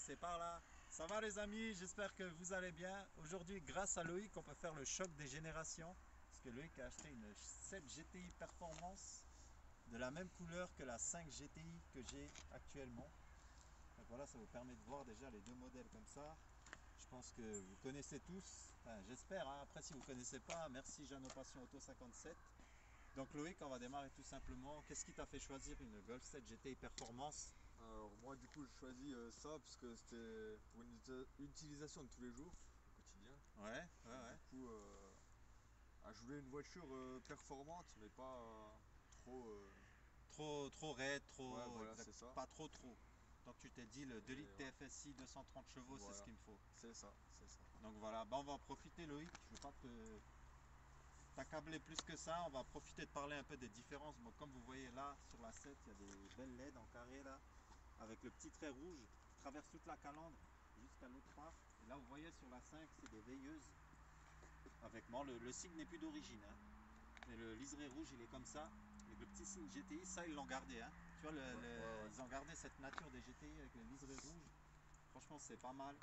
c'est par là. Ça va les amis, j'espère que vous allez bien. Aujourd'hui, grâce à Loïc, on peut faire le choc des générations. Parce que Loïc a acheté une 7 GTI Performance de la même couleur que la 5 GTI que j'ai actuellement. Donc voilà, ça vous permet de voir déjà les deux modèles comme ça. Je pense que vous connaissez tous, enfin, j'espère, hein. Après si vous ne connaissez pas, merci Jeannot Passion Auto 57. Donc Loïc, on va démarrer tout simplement. Qu'est-ce qui t'a fait choisir une Golf 7 GTI Performance? Alors moi du coup je choisis ça parce que c'était pour une utilisation de tous les jours, au quotidien. Ouais. Du coup je voulais une voiture performante mais pas trop... Trop raide, Ouais voilà c'est ça. pas trop. Donc tu t'es dit le 2 litres Ouais. TFSI 230 chevaux, Voilà. c'est ce qu'il me faut. C'est ça. Donc voilà, bah, on va en profiter Loïc, je ne veux pas t'accabler plus que ça, on va profiter de parler un peu des différences. Bon, comme vous voyez là, sur la 7, il y a des belles LED en carré là, avec le petit trait rouge qui traverse toute la calandre jusqu'à l'autre part. Et là vous voyez sur la 5, c'est des veilleuses. Avec moi, le signe n'est plus d'origine, hein. Mais le liseré rouge il est comme ça, avec le petit signe GTI, ça ils l'ont gardé, hein. Tu vois, ils ont gardé cette nature des GTI avec le liseré rouge. Franchement c'est pas mal.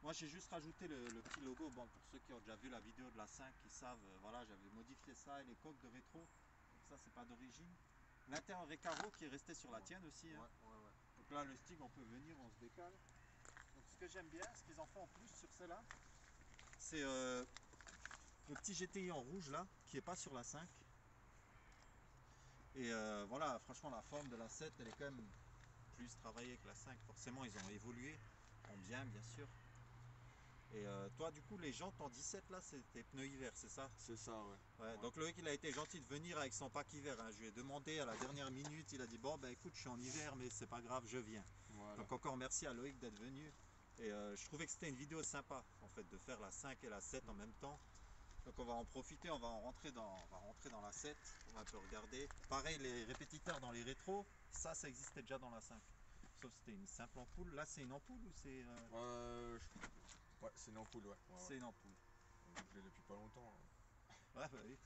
Moi j'ai juste rajouté le petit logo, bon pour ceux qui ont déjà vu la vidéo de la 5, ils savent, voilà j'avais modifié ça et les coques de rétro, donc ça c'est pas d'origine. L'intérieur Recaro qui est resté sur la tienne aussi, hein. Donc là le stick on peut venir, on se décale. Donc ce que j'aime bien, ce qu'ils en font en plus sur celle-là, c'est le petit GTI en rouge là, qui est pas sur la 5. Et voilà, franchement la forme de la 7 elle est quand même plus travaillée que la 5, forcément ils ont évolué, en bien sûr. Et toi du coup les jantes en 17 là c'est tes pneus hiver, c'est ça? C'est ça ouais. Donc Loïc il a été gentil de venir avec son pack hiver, hein. Je lui ai demandé à la dernière minute, il a dit bon bah écoute je suis en hiver mais c'est pas grave je viens. Voilà. Donc encore merci à Loïc d'être venu. Et je trouvais que c'était une vidéo sympa en fait de faire la 5 et la 7 en même temps. Donc on va en profiter, on va rentrer dans la 7, on va un peu regarder. Pareil les répétiteurs dans les rétros, ça existait déjà dans la 5. Sauf que c'était une simple ampoule. Là c'est une ampoule ou c'est... Ouais c'est une ampoule ouais. C'est une ampoule. Je l'ai depuis pas longtemps. Ouais bah oui.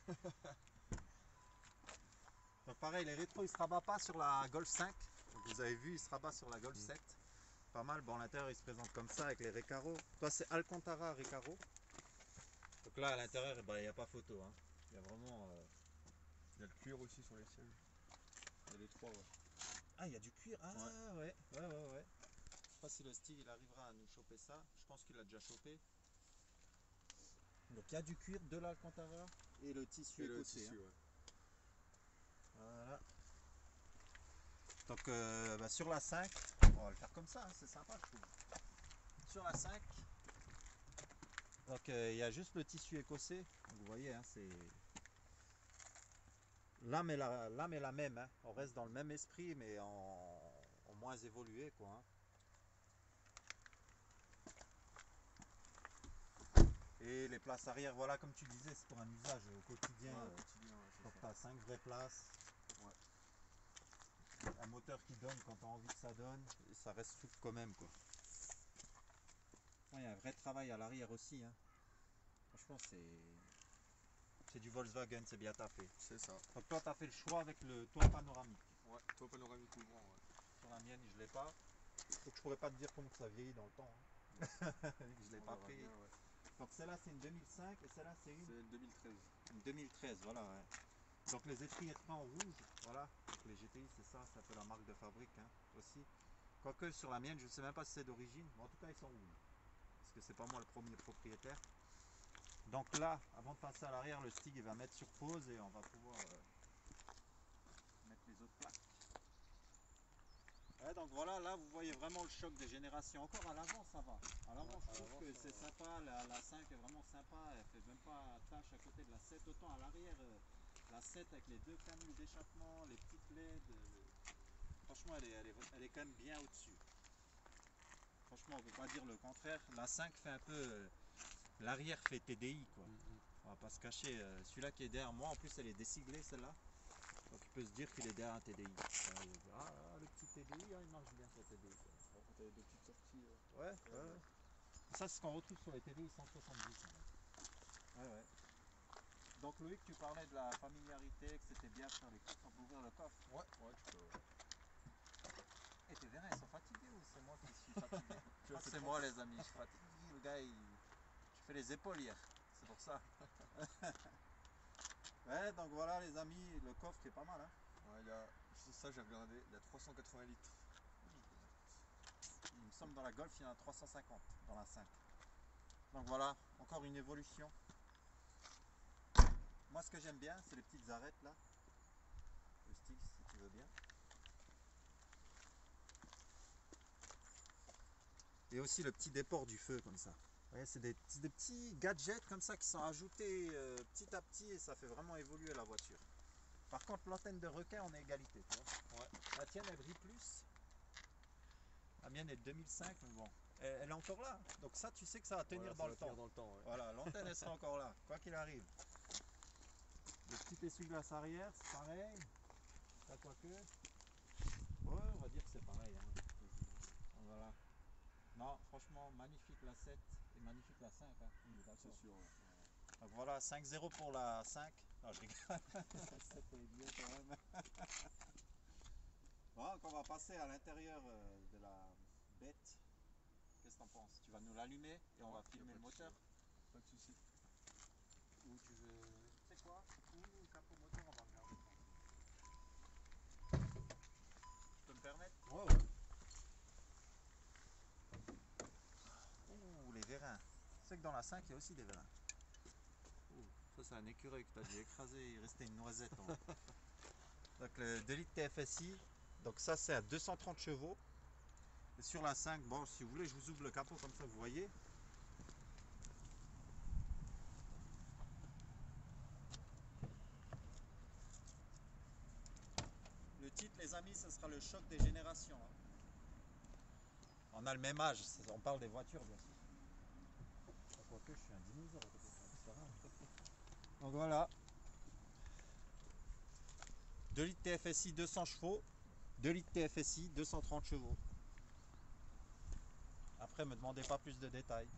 Donc pareil les rétros ils se rabattent pas sur la Golf 5. Donc vous avez vu ils se rabattent sur la Golf 7. Pas mal, bon l'intérieur il se présente comme ça avec les Recaro. Toi c'est Alcantara Recaro. Donc là à l'intérieur il n'y a pas photo, hein. Il y a vraiment... Il y a le cuir aussi sur les sièges. Il y a les trois ouais. Ah il y a du cuir, ah ouais. Je sais pas si le style il arrivera à nous choper ça. Je pense qu'il a déjà chopé. Donc il y a du cuir, de l'Alcantara et le tissu écossais. Ouais. Voilà. Donc sur la 5, on va le faire comme ça, hein, c'est sympa je trouve. Sur la 5, donc il y a juste le tissu écossais. Donc, vous voyez, hein, c'est... L'âme est la même, hein. On reste dans le même esprit mais en moins évolué quoi, hein. Et les places arrière, voilà comme tu disais, c'est pour un usage au quotidien. Donc tu as 5 vraies places. Ouais. Un moteur qui donne quand tu as envie que ça donne. Et ça reste souple quand même quoi. Il y a un vrai travail à l'arrière aussi, hein. Franchement c'est du Volkswagen, c'est bien taffé. C'est ça. Donc toi tu as fait le choix avec le toit panoramique. Ouais, toit panoramique ouvrant ouais. Sur la mienne je l'ai pas. Donc je pourrais pas te dire comment ça vieillit dans le temps, hein. Je l'ai pas pris. Bien, ouais. Donc celle-là c'est une 2005 et celle-là c'est une 2013. Une 2013, voilà ouais. Donc les étriers en rouge, voilà. Donc les GTI c'est ça, c'est un peu la marque de fabrique, hein, aussi. Quoique sur la mienne je ne sais même pas si c'est d'origine, mais en tout cas ils sont rouges. Parce que c'est pas moi le premier propriétaire. Donc là, avant de passer à l'arrière, le stick il va mettre sur pause et on va pouvoir mettre les autres plaques. Ouais, donc voilà, là vous voyez vraiment le choc des générations. Encore à l'avant ça va. À l'avant je trouve que c'est sympa, la 5 est vraiment sympa, elle fait même pas tâche à côté de la 7. Autant à l'arrière, la 7 avec les deux canules d'échappement, les petites LED, franchement elle est quand même bien au-dessus. Franchement on ne peut pas dire le contraire. La 5 fait un peu... l'arrière fait TDI quoi. On va pas se cacher. Celui-là qui est derrière moi, en plus elle est déciglée celle-là. Donc il peut se dire qu'il est derrière un TDI. Ah le petit TDI, hein, il marche bien ce TDI. T'as des petites sorties. Ouais. Ça c'est ce qu'on retrouve sur les TDI 170. Ouais. Donc Loïc, tu parlais de la familiarité, que c'était bien de faire les courses, on peut ouvrir le coffre. Ouais, tu peux. Et tes vérins, ils sont fatigués ou c'est moi qui suis fatigué? crois que c'est moi les amis. Je crois que le gars, je fais les épaules hier. C'est pour ça. Ouais, donc voilà les amis, le coffre est pas mal. Hein. Ouais, ça j'ai regardé, il y a 380 litres. Il me semble dans la Golf, il y en a 350 dans la 5. Donc voilà, encore une évolution. Moi ce que j'aime bien, c'est les petites arêtes là. Le stick si tu veux bien. Et aussi le petit déport du feu comme ça. Vous voyez, c'est des petits gadgets comme ça qui sont ajoutés petit à petit et ça fait vraiment évoluer la voiture. Par contre, l'antenne de requin, on est égalité. Tu vois, ouais. La tienne, elle brille plus. La mienne est de 2005, mais bon, elle est encore là. Donc ça, tu sais que ça va tenir dans le temps. Ouais. Voilà, l'antenne, elle sera encore là, quoi qu'il arrive. Le petit essuie-glace arrière, c'est pareil. Pas quoi que. Ouais, on va dire que c'est pareil. Hein. Donc voilà. Non, franchement, magnifique la 7 et magnifique la 5. Hein. C'est sûr. Ouais. Donc voilà, 5-0 pour la 5. Non, je rigole. La 7 est mieux quand même. Bon, donc on va passer à l'intérieur de la bête. Qu'est-ce que t'en penses? Tu vas nous l'allumer et on va filmer le moteur. Pas de soucis. Ou tu veux. Tu sais quoi? Ou le capot moteur, on va regarder ça. Tu peux me permettre? Ouais, ouais. Ouh, les vérins. Tu sais que dans la 5, il y a aussi des vérins. Ouh, ça, c'est un écureuil que tu as dû écraser. Il restait une noisette en haut. Donc, le 2 litres TFSI. Donc, ça, c'est à 230 chevaux. Et sur la 5, bon, si vous voulez, je vous ouvre le capot comme ça, vous voyez. Le titre, les amis, ce sera le choc des générations. Hein. On a le même âge, on parle des voitures, bien sûr. Quoique, je suis un dinosaure. Donc voilà. 2 litres TFSI 200 chevaux, 2 litres TFSI 230 chevaux. Après, me demandez pas plus de détails.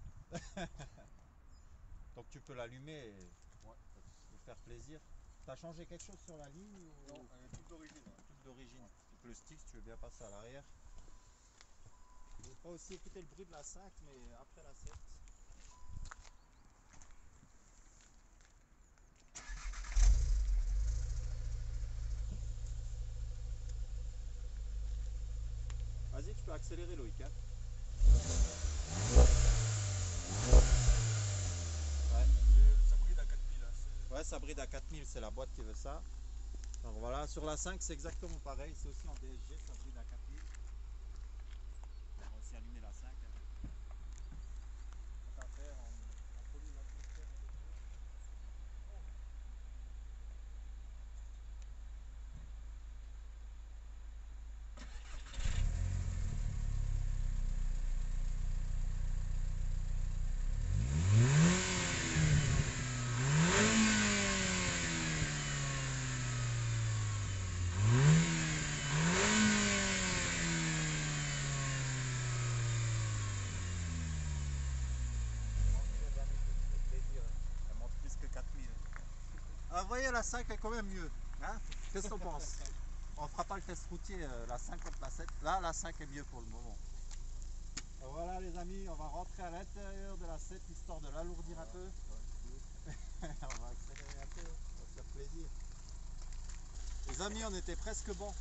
Donc tu peux l'allumer et vous faire plaisir. T'as changé quelque chose sur la ligne ou... Non, elle est toute d'origine. Ouais. Toute d'origine. Donc le stick, tu veux bien passer à l'arrière. Je ne vais pas aussi écouter le bruit de la 5, mais après la 7. Vas-y, tu peux accélérer Loïc. Hein. Ouais. Ça bride à 4000. Hein, Ouais, ça bride à 4000, c'est la boîte qui veut ça. Donc voilà, sur la 5, c'est exactement pareil. C'est aussi en DSG, ça bride à 4000. On va aussi allumer la 5. Hein. Tout à faire, on pollue l'atmosphère. Ah, vous voyez, la 5 est quand même mieux. Hein, qu'est-ce que t'en penses? On fera pas le test routier, la 5 contre la 7. Là, la 5 est mieux pour le moment. Donc voilà les amis, on va rentrer à l'intérieur de la 7 histoire de l'alourdir un peu. On va accélérer un peu, on va se faire plaisir. Les amis, on était presque bon.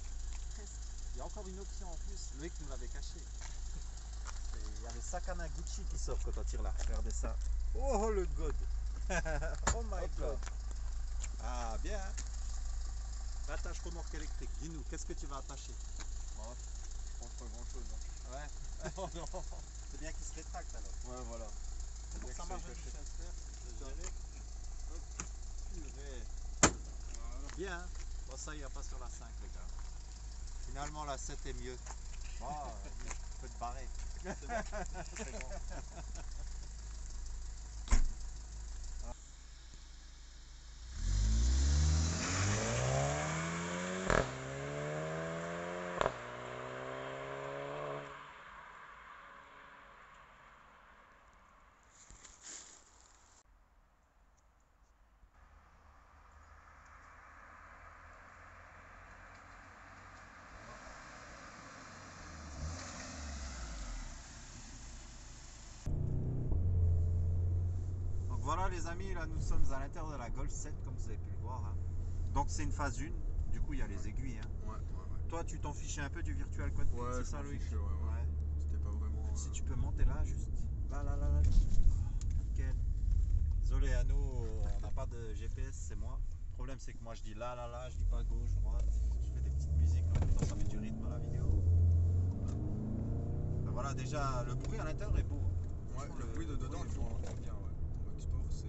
Presque. Il y a encore une option en plus. Loïc nous l'avait caché. Il y avait Sakana Gucci qui sort quand on tire là. Regardez ça. Oh le god. Oh my god. Ah bien. Attache remorque électrique. Dis-nous, qu'est-ce que tu vas attacher? Ouais, je pense pas grand chose. Hein. Ouais. Oh non. C'est bien qu'il se rétracte alors. Ouais, voilà. C'est pour que ça marche le chasseur. Purée. Voilà. Bien. Bon ça il n'y a pas sur la 5 les gars. Finalement la 7 est mieux. Bon, tu peux te barrer. C'est bon. C'est bon. voilà les amis, là nous sommes à l'intérieur de la Golf 7 comme vous avez pu le voir. Hein. Donc c'est une phase 1, du coup il y a les aiguilles. Hein. Ouais. Toi tu t'en fichais un peu du virtual cockpit, Ouais, c'est je ça m'en Loïc? fichais, ouais. C'était pas vraiment. Si tu peux monter là, juste. Là. Nickel. Désolé à nous, on n'a pas de GPS, c'est moi. Le problème c'est que moi je dis là, je dis pas gauche, droite. Je fais des petites musiques, en même temps ça met du rythme à la vidéo. Ben voilà, déjà le bruit à l'intérieur est beau. Ouais, le bruit de dedans, il faut entendre bien, ouais. En mode sport, c'est.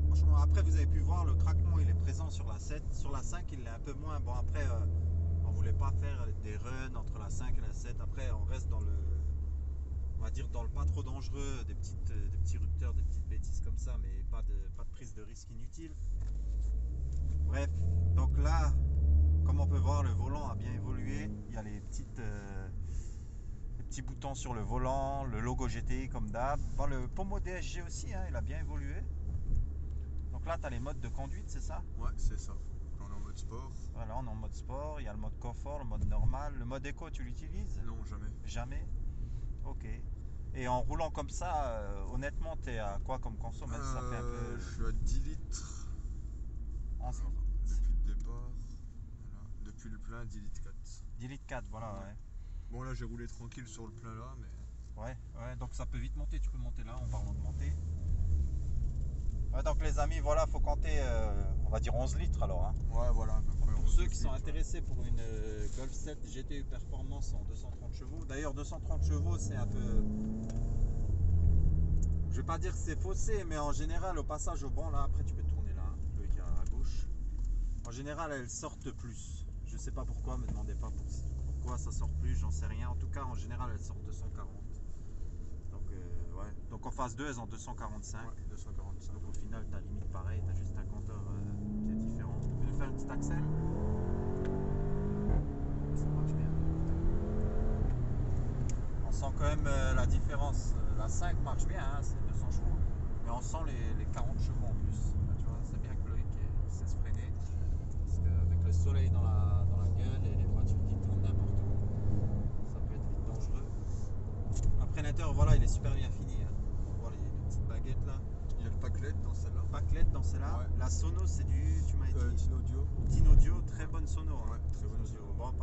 Franchement, après vous avez pu voir, le craquement il est présent sur la 7. Sur la 5 il est un peu moins. Bon après, on voulait pas faire des runs entre la 5 et la 7. Après on reste dans le... On va dire dans le pas trop dangereux, des petits rupteurs, des petites bêtises comme ça, mais pas de prise de risque inutile. Bref, donc là, comme on peut voir, le volant a bien évolué. Il y a les petits boutons sur le volant, le logo GTI comme d'hab. Bon, le pommeau DSG aussi, hein, il a bien évolué. Donc là, tu as les modes de conduite, c'est ça? Ouais, c'est ça. Là, on est en mode sport. Voilà, on est en mode sport. Il y a le mode confort, le mode normal. Le mode éco, tu l'utilises? Non, jamais. Jamais? Ok. Et en roulant comme ça, honnêtement, tu es à quoi comme conso? Même si ça fait un peu... Je suis à 10 litres. En... Alors, depuis le départ. Voilà. Depuis le plein, 10 litres 4. 10 litres 4, voilà, ouais. Bon, là, j'ai roulé tranquille sur le plein là, mais. Ouais, donc ça peut vite monter. Tu peux monter là en parlant de monter. Ouais, donc les amis, voilà, faut compter, on va dire 11 litres alors. Hein. Ouais, voilà, à peu près. Pour ceux qui sont intéressés pour une Golf 7 GTU Performance en 230 chevaux. D'ailleurs, 230 chevaux, c'est un peu... Je vais pas dire que c'est faussé, mais en général, au passage au banc, là, après tu peux tourner là, Loïc à gauche. En général, elles sortent plus. Je sais pas pourquoi, me demandez pas pourquoi ça sort plus, j'en sais rien. En tout cas, en général, elles sortent 240. Donc, ouais. Donc en phase 2, elles ont 245. Ouais, 245. Donc au final, tu as limite pareil, tu as juste un compteur qui est différent. Tu peux faire un petit accès. Ça marche bien. On sent quand même la différence. La 5 marche bien, hein, c'est 200 chevaux. Mais on sent les 40 chevaux en plus. Là, tu vois, c'est bien que Loïc sait se freiner. Parce qu'avec le soleil dans la gueule et les voitures qui tournent n'importe où, ça peut être vite dangereux. Après l'intérieur, voilà, il est super bien fini. Hein. On voit les petites baguettes là. Il y a le pack LED dans celle-là. Pack LED dans celle-là. Ouais. La sono, c'est du, tu m'as dit Tinaudio. Tinaudio, très bonne sono. Hein. Ouais, très bonne sono. Bon,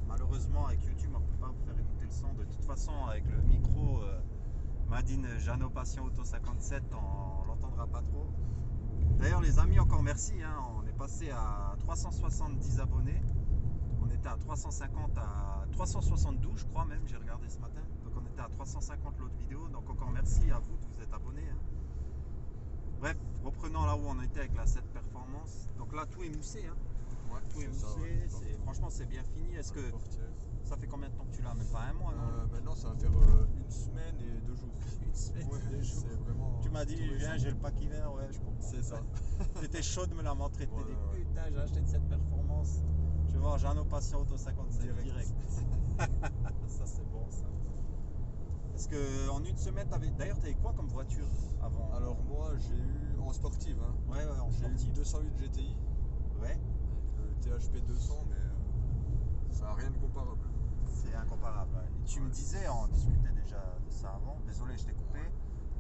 malheureusement, avec YouTube, on ne peut pas vous faire écouter le son. De toute façon, avec le micro Made in Jano Passion Auto 57, on l'entendra pas trop. D'ailleurs, les amis, encore merci. Hein. On est passé à 370 abonnés. On était à 350, à 372, je crois même, j'ai regardé ce matin. Donc, on était à 350 l'autre vidéo. Donc, encore merci à vous de vous être abonnés. Hein. Bref, reprenons là où on était avec la 7 Performance. Donc là, tout est moussé. Hein. Ouais, Tout est moussé. ouais. Franchement, c'est bien fini. Est-ce que ça fait combien de temps que tu l'as? Même pas un mois, non? Maintenant, ça va faire une semaine et 2 jours. Une semaine Ouais, et 2 jours. c'est vraiment. Tu m'as dit, viens, j'ai le pack hiver. Ouais, je comprends. C'est ça. T'étais chaud de me la montrer. Ouais, T'es dit, ouais. putain, j'ai acheté une 7 Performance. Je vais voir Jano Passion Auto 57 direct. Ça, c'est bon, ça. Parce que en une semaine, d'ailleurs, t'avais quoi comme voiture avant? Alors, moi, j'ai eu en sportive. Hein. Ouais, en J'ai eu sportive. 208 GTI. Ouais. Avec le THP 200, mais ça n'a rien de comparable. C'est incomparable. Ouais. Et tu me disais, on discutait déjà de ça avant. Désolé, je t'ai coupé.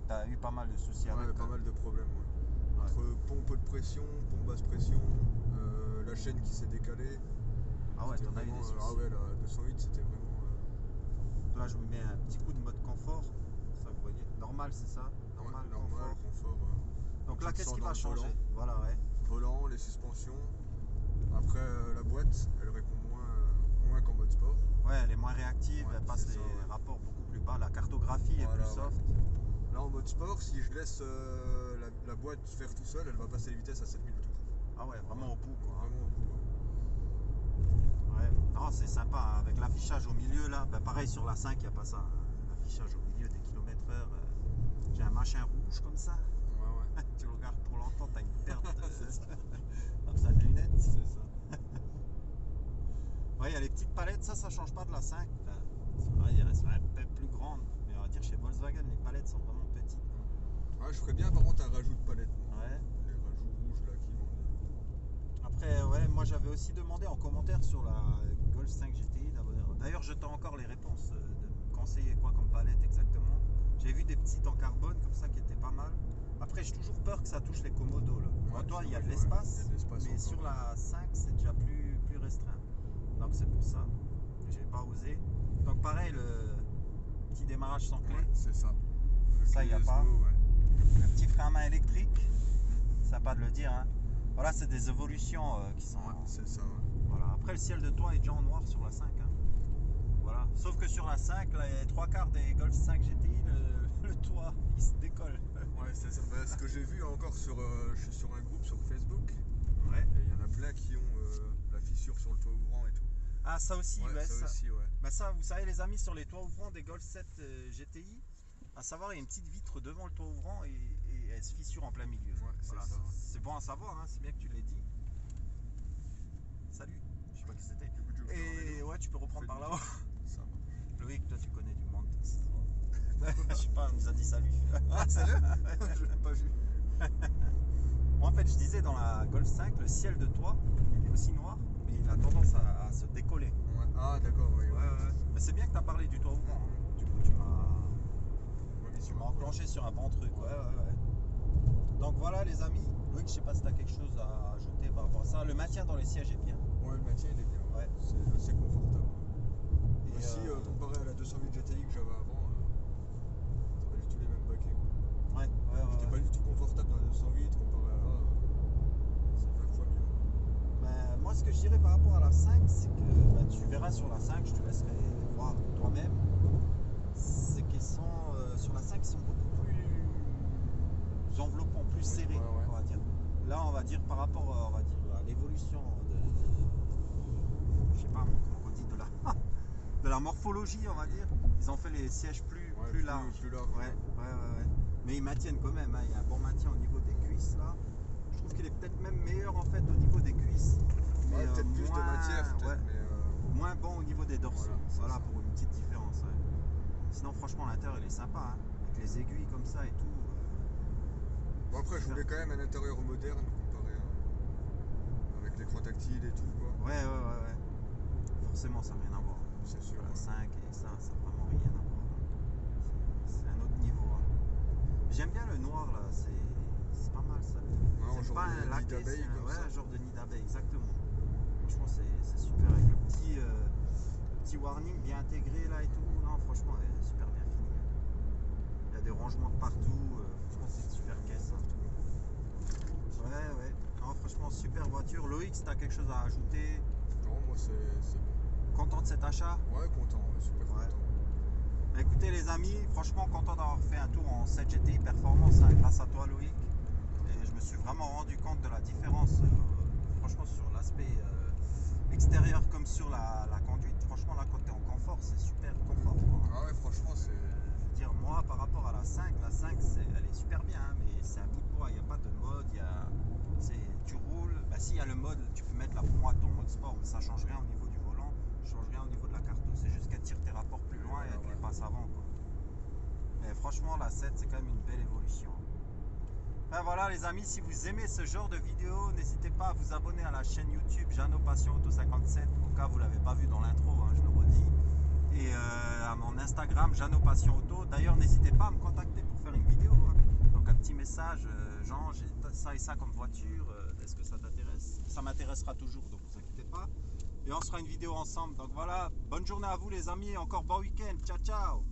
Tu as eu pas mal de soucis avec. Pas mal de problèmes. Ouais. Entre pompe haute pression, pompe basse pression, la chaîne qui s'est décalée. Ah ouais, t'en as eu des soucis. Ah ouais, la 208, c'était vraiment. Là, je me mets un petit coup de mode confort. Ça, vous voyez. Normal, c'est ça? Normal, confort. Donc là, tu qu'est-ce sens qui dans va le changer? volant. Voilà, ouais. Volant, les suspensions. Après, la boîte, elle répond moins qu'en mode sport. Ouais, elle est moins réactive, Ouais, elle passe les rapports beaucoup plus bas. La cartographie est plus soft. Là, en mode sport, si je laisse la boîte faire tout seul, elle va passer les vitesses à 7000 tours. Ah ouais, vraiment au bout, quoi. Vraiment au bout. Ouais, non, c'est sympa. Hein. Avec l'affichage au milieu, là, ben pareil sur la 5, il n'y a pas ça. Hein. L'affichage au milieu des kilomètres/heure. J'ai un machin rouge comme ça. Ouais. Tu le regardes trop longtemps, t'as une perte comme ça de lunettes. C'est ça. Ouais, il y a les petites palettes, ça change pas de la 5. C'est vrai, elles sont un peu plus grandes. Mais on va dire chez Volkswagen, les palettes sont vraiment petites. Ouais, je ferais bien par contre un rajout de palette. Ouais. Les rajouts rouges là qui vont. Après, ouais, moi j'avais aussi demandé en commentaire sur la Golf 5 GTI. D'ailleurs, j'attends encore les réponses de me conseiller quoi comme palette exactement. J'ai vu des petites en carbone comme ça qui étaient pas mal. Après, j'ai toujours peur que ça touche les commodos là. Bon, Ouais, toi, c'est il y a de vrai, l'espace, il y a de l'espace mais encore, sur ouais. la 5, c'est déjà plus restreint. Donc c'est pour ça. J'ai pas osé. Donc pareil, le petit démarrage sans clé. Ouais, c'est ça. Ça, Le y a clé pas. SO, ouais. Le petit frein à main électrique, ça pas de le dire. Hein. Voilà, c'est des évolutions qui sont. Ouais, c'est ça. Ouais. Voilà. Après, le ciel de toit est déjà en noir sur la 5. Hein. Voilà. Sauf que sur la 5, les trois quarts des Golf 5 GTI, le toit, il se décolle. Ouais, c'est ça. Bah, ce que j'ai vu encore je suis sur un groupe sur Facebook, Ouais. et il y en a plein qui ont la fissure sur le toit ouvrant et tout. Ah, ça aussi, ouais, ça ça. aussi, ouais. Bah ça, vous savez les amis, sur les toits ouvrants des Golf 7 GTI, à savoir, il y a une petite vitre devant le toit ouvrant et elle se fissure en plein milieu. Ouais, c'est Voilà, ça. c'est bon à savoir, hein, c'est bien que tu l'aies dit. Salut, je sais pas qui c'était. Du coup, tu veux que je te Et ramène où? ouais, tu peux reprendre Fais par là-haut. Ça marche. Loïc, toi tu connais du monde. Je sais pas, on nous a dit salut. Ah, sérieux? Je l'ai pas vu. Moi, en fait, je disais dans la Golf 5, le ciel de toit, il est aussi noir, mais il a tendance à se décoller. Ouais. Ah, d'accord, oui. Mais c'est bien que tu as parlé du toit ouvrant. Hein. Du coup, tu m'as enclenché sur un bon truc. Ouais. Donc voilà, les amis. Loïc, je sais pas si tu as quelque chose à ajouter par rapport à ça. Le maintien dans les sièges est bien. Ouais, le maintien il est bien. Ouais. C'est assez confortable. Et Aussi, comparé à la 208 GTI que j'avais avant, c'est pas du tout les mêmes baquets. ouais. J'étais pas du tout confortable dans la 208 comparé à là, c'est 20 fois mieux. Ben, moi, ce que je dirais par rapport à la 5, c'est que ben, tu verras sur la 5, je te laisserai voir toi-même. C'est qu'ils sont sur la 5, ils sont beaucoup plus enveloppants, plus serrés, Ouais. on va dire. Là, on va dire par rapport on va dire, à l'évolution je sais pas comment on dit, de la morphologie, on va dire. Ils ont fait les sièges plus larges. Plus large. Ouais. Mais ils maintiennent quand même, hein. Il y a un bon maintien au niveau des cuisses là. Je trouve qu'il est peut-être même meilleur en fait au niveau des cuisses. Mais Ouais, peut-être plus de matière, peut-être, ouais, mais moins bon au niveau des dorsaux. Voilà, Voilà c'est pour une petite différence. Ouais. Sinon franchement l'intérieur il est sympa, hein. Avec les aiguilles comme ça et tout. bon, après, je voulais quand même un intérieur moderne comparé avec l'écran tactile et tout, quoi. Ouais. Forcément ça n'a rien à voir. C'est sûr. La Ouais. 5 et ça n'a vraiment rien à voir. C'est un autre niveau. Hein. J'aime bien le noir là, c'est pas mal ça. Ouais, C'est genre pas de un nid laqué, d'abeille c'est comme ça. un genre de nid d'abeille, exactement. Franchement c'est super avec le petit warning bien intégré là et tout. Non franchement super bien fini. Il y a des rangements de partout. Franchement c'est une super caisse. Hein. Ouais. Non franchement super voiture. Loïc, si t'as quelque chose à ajouter, Non, moi c'est bon. content de cet achat? Ouais, content, super Ouais. content. Bah, écoutez les amis, franchement content d'avoir fait un tour en 7 GTI Performance hein, grâce à toi Loïc. Et je me suis vraiment rendu compte de la différence, franchement sur l'aspect extérieur comme sur la conduite. Franchement là quand tu es en confort, c'est super confort. Quoi. Ah ouais, franchement, c'est. Je veux dire moi par rapport à la 5 elle est super bien, hein, mais c'est un bout de bois, il n'y a pas de mode, tu roules, bah si il y a le mode, tu peux mettre là pour moi ton mode sport, mais ça change rien au niveau du volant, ça change rien au niveau de la carte, c'est juste qu'elle tire tes rapports plus loin et elle te les passe avant. Quoi. Mais franchement la 7 c'est quand même une belle évolution. Enfin voilà les amis, si vous aimez ce genre de vidéo, n'hésitez pas à vous abonner à la chaîne YouTube Jeannot Passion Auto 57, au cas où vous ne l'avez pas vu dans l'intro, hein, je le redis. Et à mon Instagram Jeannot Passion Auto. D'ailleurs n'hésitez pas à me contacter pour faire une vidéo. Hein. Donc un petit message, Jean, j'ai ça et ça comme voiture, est-ce que ça t'intéresse? Ça m'intéressera toujours, donc vous inquiétez pas. Et on se fera une vidéo ensemble. Donc voilà, bonne journée à vous les amis et encore bon week-end. Ciao ciao.